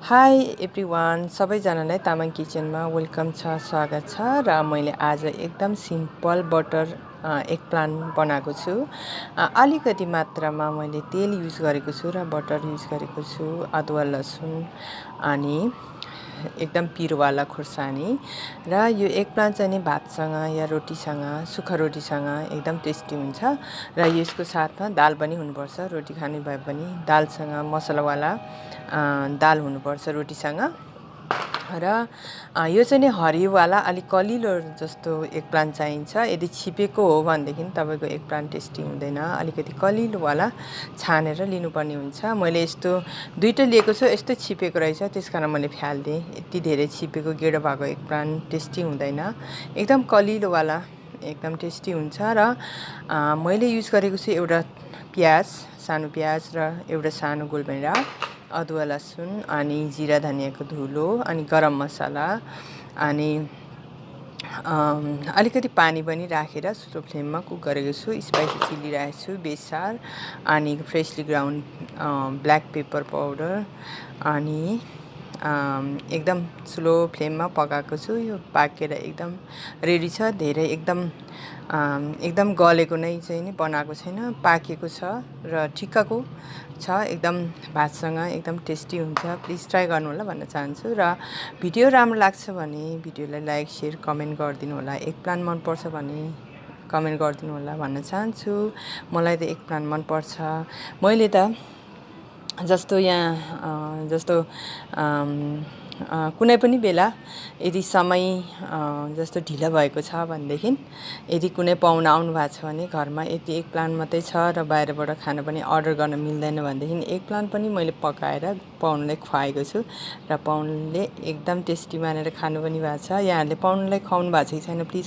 High everyone, सबैजनालाई तामाङ किचनमा welcome छ, स्वागत छ। र मैले आज एकदम सिम्पल बटर एग प्लान्ट बनाएको छु। अलिकति मात्रामा मैले तेल युज गरेको छु र बटर युज गरेको छु, अदुवा लसुन अनि एकदम पिरोवाला खुर्सानी। र यो एग प्लान्ट चाहिँ नि भातसँग या रोटीसँग, सुक्खा रोटीसँग एकदम टेस्टी हुन्छ। र यसको साथमा दाल पनि हुनुपर्छ। रोटी खाने भए पनि दालसँग मसलावाला दाल हुनुपर्छ रोटीसँग। र यो चाहिँ नि हरियोवाला अलिक कलिलो जस्तो एग प्लान्ट चाहिन्छ। यदि छिपेको हो भनेदेखि तपाईँको एग प्लान्ट टेस्टी हुँदैन। अलिकति कलिलोवाला छानेर लिनुपर्ने हुन्छ। मैले यस्तो दुईवटा लिएको छु, यस्तो छिपेको रहेछ, त्यस कारण मैले फ्यालिदिएँ। यति धेरै छिपेको गेडो भएको एग प्लान्ट टेस्टी हुँदैन। एकदम कलिलोवाला एकदम टेस्टी हुन्छ। र मैले युज गरेको छु एउटा प्याज, सानो प्याज र एउटा सानो गोलभेडा, अदुवा लसुन अनि जिरा धनियाँको धुलो अनि गरम मसला अनि अलिकति पानी पनि राखेर स्लो फ्लेममा कुक गरेको छु। स्पाइसी चिल्ली राखेको छु, बेसार अनि freshly ground black pepper powder अनि एकदम स्लो फ्लेममा पकाएको छु। यो पाकेर एकदम रेडी छ। धेरै एकदम गलेको नै चाहिँ नि बनाएको छैन, पाकेको छ र ठिक्कको छ। एकदम भातसँग एकदम टेस्टी हुन्छ। प्लिज ट्राई गर्नु होला भन्न चाहन्छु। र भिडियो राम्रो लाग्छ भने भिडियोलाई लाइक, सेयर, कमेन्ट गरिदिनु होला। एग प्लान्ट मनपर्छ भने कमेन्ट गरिदिनु होला भन्न चाहन्छु। मलाई त एग प्लान्ट मनपर्छ। मैले त जस्तो कुनै पनि बेला यदि समय जस्तो ढिला भएको छ भनेदेखि, यदि कुनै पाहुना आउनु भएको छ भने घरमा यदि एग प्लान्ट मात्रै छ र बाहिरबाट खाना पनि अर्डर गर्न मिल्दैन भनेदेखि एग प्लान्ट पनि मैले पकाएर पाहुनालाई खुवाएको छु र पाहुनाले एकदम टेस्टी मानेर खानु पनि भएको छ। यहाँहरूले पाहुनालाई खुवाउनु भएको छ कि छैन प्लिज